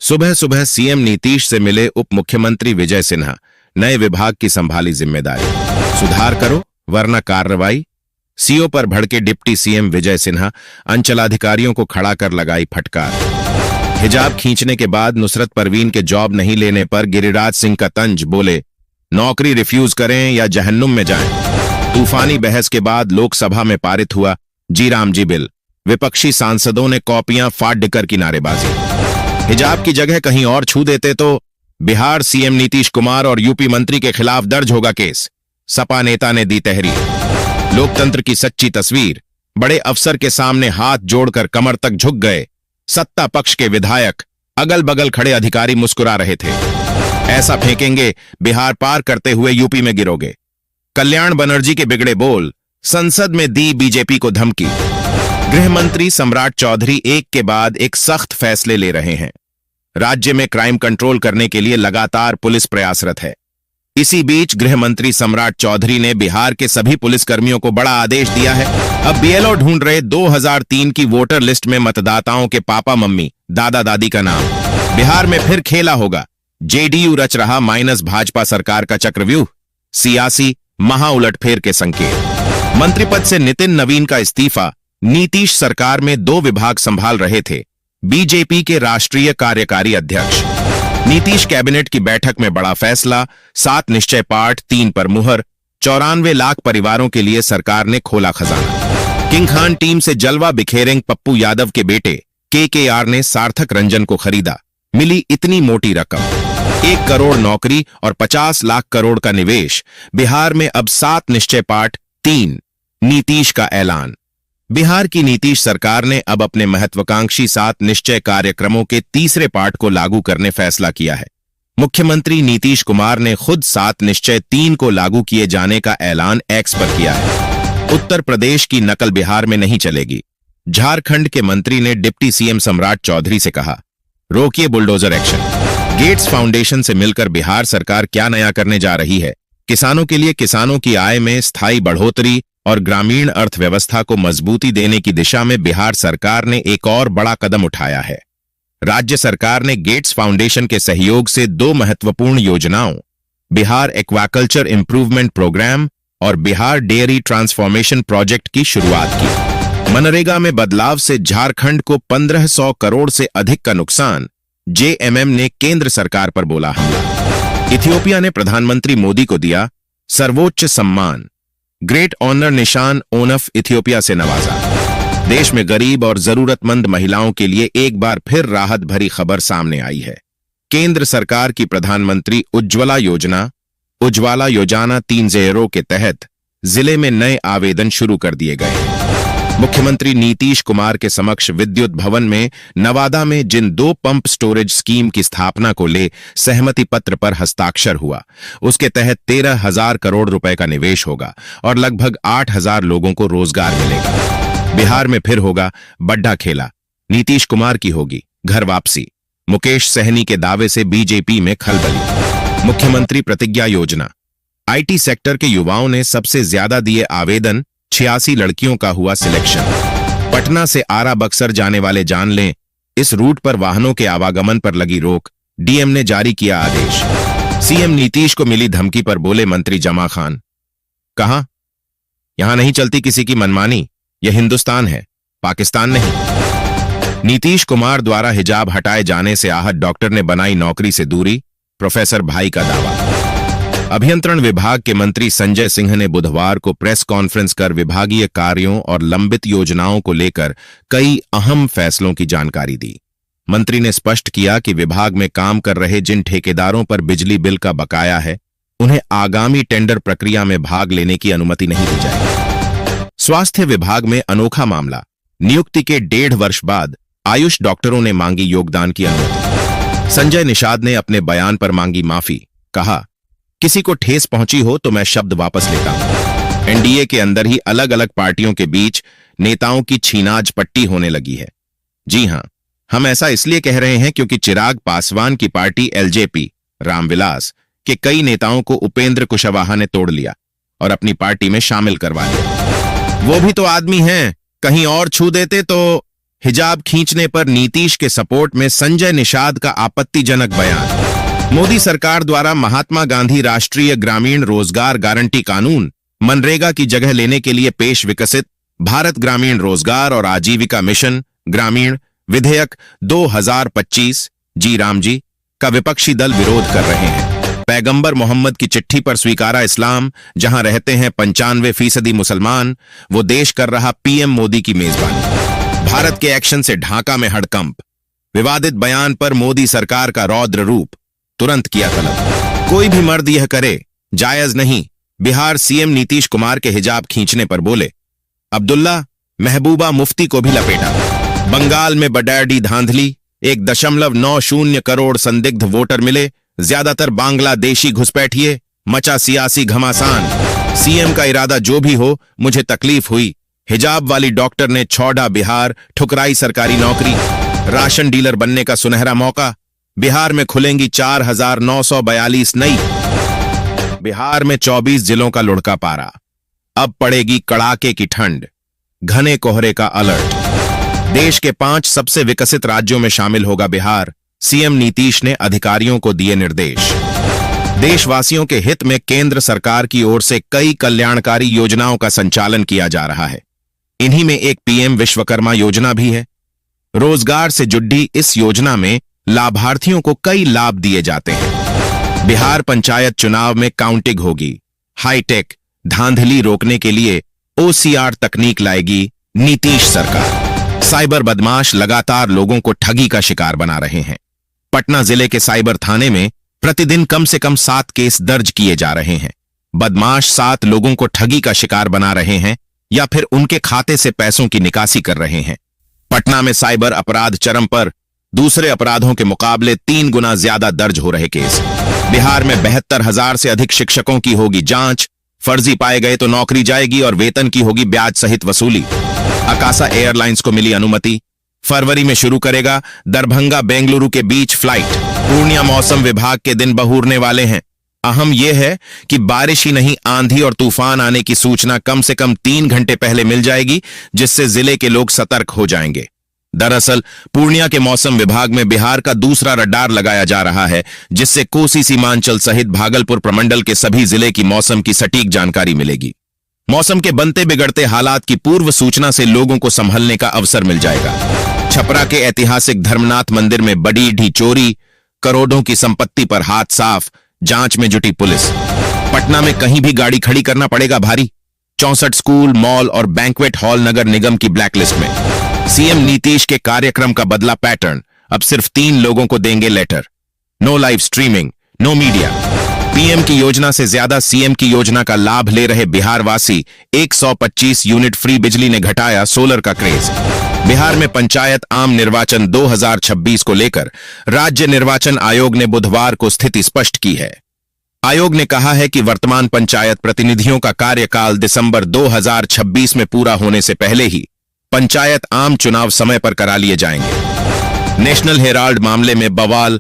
सुबह सुबह सीएम नीतीश से मिले उप मुख्यमंत्री विजय सिन्हा। नए विभाग की संभाली जिम्मेदारी। सुधार करो वरना कार्रवाई। सीओ पर भड़के डिप्टी सीएम विजय सिन्हा। अंचलाधिकारियों को खड़ा कर लगाई फटकार। हिजाब खींचने के बाद नुसरत परवीन के जॉब नहीं लेने पर गिरिराज सिंह का तंज। बोले, नौकरी रिफ्यूज करें या जहन्नुम में जाएं। तूफानी बहस के बाद लोकसभा में पारित हुआ जी राम जी बिल। विपक्षी सांसदों ने कॉपियां फाड़ कर की नारेबाजी। हिजाब की जगह कहीं और छू देते तो बिहार सीएम नीतीश कुमार और यूपी मंत्री के खिलाफ दर्ज होगा केस। सपा नेता ने दी तहरीर। लोकतंत्र की सच्ची तस्वीर। बड़े अफसर के सामने हाथ जोड़कर कमर तक झुक गए सत्ता पक्ष के विधायक। अगल बगल खड़े अधिकारी मुस्कुरा रहे थे। ऐसा फेंकेंगे बिहार पार करते हुए यूपी में गिरोगे। कल्याण बनर्जी के बिगड़े बोल। संसद में दी बीजेपी को धमकी। गृह मंत्री सम्राट चौधरी एक के बाद एक सख्त फैसले ले रहे हैं। राज्य में क्राइम कंट्रोल करने के लिए लगातार पुलिस प्रयासरत है। इसी बीच गृह मंत्री सम्राट चौधरी ने बिहार के सभी पुलिसकर्मियों को बड़ा आदेश दिया है। अब बीएलओ ढूंढ रहे 2003 की वोटर लिस्ट में मतदाताओं के पापा मम्मी दादा दादी का नाम। बिहार में फिर खेला होगा। जेडीयू रच रहा माइनस भाजपा सरकार का चक्रव्यूह। सियासी महाउलटफेर के संकेत। मंत्री पद से नितिन नवीन का इस्तीफा। नीतीश सरकार में 2 विभाग संभाल रहे थे। बीजेपी के राष्ट्रीय कार्यकारी अध्यक्ष। नीतीश कैबिनेट की बैठक में बड़ा फैसला। 7 निश्चय पाठ 3 पर मुहर। 94 लाख परिवारों के लिए सरकार ने खोला खजाना। किंग खान टीम से जलवा बिखेरेंगे पप्पू यादव के बेटे केकेआर ने सार्थक रंजन को खरीदा। मिली इतनी मोटी रकम। 1 करोड़ नौकरी और 50 लाख करोड़ का निवेश। बिहार में अब 7 निश्चय पाठ 3। नीतीश का ऐलान। बिहार की नीतीश सरकार ने अब अपने महत्वाकांक्षी 7 निश्चय कार्यक्रमों के तीसरे पाठ को लागू करने फैसला किया है। मुख्यमंत्री नीतीश कुमार ने खुद 7 निश्चय 3 को लागू किए जाने का ऐलान एक्स पर किया है। उत्तर प्रदेश की नकल बिहार में नहीं चलेगी। झारखंड के मंत्री ने डिप्टी सीएम सम्राट चौधरी से कहा, रोकिए बुलडोजर एक्शन। गेट्स फाउंडेशन से मिलकर बिहार सरकार क्या नया करने जा रही है। किसानों के लिए किसानों की आय में स्थायी बढ़ोतरी और ग्रामीण अर्थव्यवस्था को मजबूती देने की दिशा में बिहार सरकार ने एक और बड़ा कदम उठाया है। राज्य सरकार ने गेट्स फाउंडेशन के सहयोग से 2 महत्वपूर्ण योजनाओं, बिहार एक्वाकल्चर इंप्रूवमेंट प्रोग्राम और बिहार डेयरी ट्रांसफॉर्मेशन प्रोजेक्ट की शुरुआत की। मनरेगा में बदलाव से झारखंड को 1500 करोड़ से अधिक का नुकसान। जेएमएम ने केंद्र सरकार पर बोला हमला। इथियोपिया ने प्रधानमंत्री मोदी को दिया सर्वोच्च सम्मान ग्रेट ऑनर निशान ओनफ इथियोपिया से नवाजा। देश में गरीब और जरूरतमंद महिलाओं के लिए एक बार फिर राहत भरी खबर सामने आई है। केंद्र सरकार की प्रधानमंत्री उज्ज्वला योजना 3.0 के तहत जिले में नए आवेदन शुरू कर दिए गए हैं। मुख्यमंत्री नीतीश कुमार के समक्ष विद्युत भवन में नवादा में जिन 2 पंप स्टोरेज स्कीम की स्थापना को ले सहमति पत्र पर हस्ताक्षर हुआ, उसके तहत 13,000 करोड़ रुपए का निवेश होगा और लगभग 8,000 लोगों को रोजगार मिलेगा। बिहार में फिर होगा बड्ढा खेला। नीतीश कुमार की होगी घर वापसी। मुकेश सहनी के दावे से बीजेपी में खलबली। मुख्यमंत्री प्रतिज्ञा योजना। आईटी सेक्टर के युवाओं ने सबसे ज्यादा दिए आवेदन। 86 लड़कियों का हुआ सिलेक्शन। पटना से आरा बक्सर जाने वाले जान लें, इस रूट पर वाहनों के आवागमन पर लगी रोक। डीएम ने जारी किया आदेश। सीएम नीतीश को मिली धमकी पर बोले मंत्री जमा खान, कहा, यहां नहीं चलती किसी की मनमानी। यह हिंदुस्तान है, पाकिस्तान नहीं। नीतीश कुमार द्वारा हिजाब हटाए जाने से आहत डॉक्टर ने बनाई नौकरी से दूरी। प्रोफेसर भाई का दावा। अभियंत्रण विभाग के मंत्री संजय सिंह ने बुधवार को प्रेस कॉन्फ्रेंस कर विभागीय कार्यों और लंबित योजनाओं को लेकर कई अहम फैसलों की जानकारी दी। मंत्री ने स्पष्ट किया कि विभाग में काम कर रहे जिन ठेकेदारों पर बिजली बिल का बकाया है, उन्हें आगामी टेंडर प्रक्रिया में भाग लेने की अनुमति नहीं दी जाएगी। स्वास्थ्य विभाग में अनोखा मामला। नियुक्ति के 1.5 वर्ष बाद आयुष डॉक्टरों ने मांगी योगदान की अनुमति। संजय निषाद ने अपने बयान पर मांगी माफी। कहा, किसी को ठेस पहुंची हो तो मैं शब्द वापस लेता हूं। एनडीए के अंदर ही अलग अलग पार्टियों के बीच नेताओं की छीनाज पट्टी होने लगी है। जी हां, हम ऐसा इसलिए कह रहे हैं क्योंकि चिराग पासवान की पार्टी एलजेपी रामविलास के कई नेताओं को उपेंद्र कुशवाहा ने तोड़ लिया और अपनी पार्टी में शामिल करवा लिया। वो भी तो आदमी हैं, कहीं और छू देते तो हिजाब खींचने पर नीतीश के सपोर्ट में संजय निषाद का आपत्तिजनक बयान। मोदी सरकार द्वारा महात्मा गांधी राष्ट्रीय ग्रामीण रोजगार गारंटी कानून मनरेगा की जगह लेने के लिए पेश विकसित भारत ग्रामीण रोजगार और आजीविका मिशन ग्रामीण विधेयक 2025 जी राम जी का विपक्षी दल विरोध कर रहे हैं। पैगंबर मोहम्मद की चिट्ठी पर स्वीकारा इस्लाम, जहां रहते हैं 95% मुसलमान, वो देश कर रहा पीएम मोदी की मेजबानी। भारत के एक्शन से ढाका में हड़कंप। विवादित बयान पर मोदी सरकार का रौद्र रूप, तुरंत किया तलब। कोई भी मर्द यह करे, जायज नहीं। बिहार सीएम नीतीश कुमार के हिजाब खींचने पर बोले। अब्दुल्ला महबूबा मुफ्ती को भी लपेटा। बंगाल में बडैडी धांधली, 1.90 करोड़ संदिग्ध वोटर मिले, ज्यादातर बांग्लादेशी घुसपैठिए, मचा सियासी घमासान। सीएम का इरादा जो भी हो, मुझे तकलीफ हुई। हिजाब वाली डॉक्टर ने छौड़ा बिहार, ठुकराई सरकारी नौकरी। राशन डीलर बनने का सुनहरा मौका। बिहार में खुलेंगी 4,942 नई। बिहार में 24 जिलों का लुढ़का पारा। अब पड़ेगी कड़ाके की ठंड। घने कोहरे का अलर्ट। देश के 5 सबसे विकसित राज्यों में शामिल होगा बिहार। सीएम नीतीश ने अधिकारियों को दिए निर्देश। देशवासियों के हित में केंद्र सरकार की ओर से कई कल्याणकारी योजनाओं का संचालन किया जा रहा है। इन्हीं में एक पीएम विश्वकर्मा योजना भी है। रोजगार से जुड़ी इस योजना में लाभार्थियों को कई लाभ दिए जाते हैं। बिहार पंचायत चुनाव में काउंटिंग होगी। हाईटेक धांधली रोकने के लिए ओसीआर तकनीक लाएगी नीतीश सरकार। साइबर बदमाश लगातार लोगों को ठगी का शिकार बना रहे हैं। पटना जिले के साइबर थाने में प्रतिदिन कम से कम 7 केस दर्ज किए जा रहे हैं। बदमाश 7 लोगों को ठगी का शिकार बना रहे हैं या फिर उनके खाते से पैसों की निकासी कर रहे हैं। पटना में साइबर अपराध चरम पर, दूसरे अपराधों के मुकाबले 3 गुना ज्यादा दर्ज हो रहे केस। बिहार में 72,000 से अधिक शिक्षकों की होगी जांच। फर्जी पाए गए तो नौकरी जाएगी और वेतन की होगी ब्याज सहित वसूली। अकासा एयरलाइंस को मिली अनुमति। फरवरी में शुरू करेगा दरभंगा बेंगलुरु के बीच फ्लाइट। पूर्णिया मौसम विभाग के दिन बहूरने वाले हैं। अहम यह है कि बारिश ही नहीं, आंधी और तूफान आने की सूचना कम से कम 3 घंटे पहले मिल जाएगी, जिससे जिले के लोग सतर्क हो जाएंगे। दरअसल पूर्णिया के मौसम विभाग में बिहार का दूसरा रडार लगाया जा रहा है, जिससे कोसी सीमांचल सहित भागलपुर प्रमंडल के सभी जिले की मौसम की सटीक जानकारी मिलेगी। मौसम के बनते बिगड़ते हालात की पूर्व सूचना से लोगों को संभलने का अवसर मिल जाएगा। छपरा के ऐतिहासिक धर्मनाथ मंदिर में बड़ी ढी चोरी, करोड़ों की संपत्ति पर हाथ साफ, जांच में जुटी पुलिस। पटना में कहीं भी गाड़ी खड़ी करना पड़ेगा भारी। 64 स्कूल, मॉल और बैंक्वेट हॉल नगर निगम की ब्लैकलिस्ट में। सीएम नीतीश के कार्यक्रम का बदला पैटर्न, अब सिर्फ 3 लोगों को देंगे letter. No live streaming, no media. PM की योजना से ज्यादा सीएम की योजना का लाभ ले रहे बिहारवासी। 125 यूनिट फ्री बिजली ने घटाया सोलर का क्रेज। बिहार में पंचायत आम निर्वाचन 2026 को लेकर राज्य निर्वाचन आयोग ने बुधवार को स्थिति स्पष्ट की है। आयोग ने कहा है कि वर्तमान पंचायत प्रतिनिधियों का कार्यकाल दिसंबर 2026 में पूरा होने से पहले ही पंचायत आम चुनाव समय पर करा लिए जाएंगे। नेशनल हेराल्ड मामले में बवाल।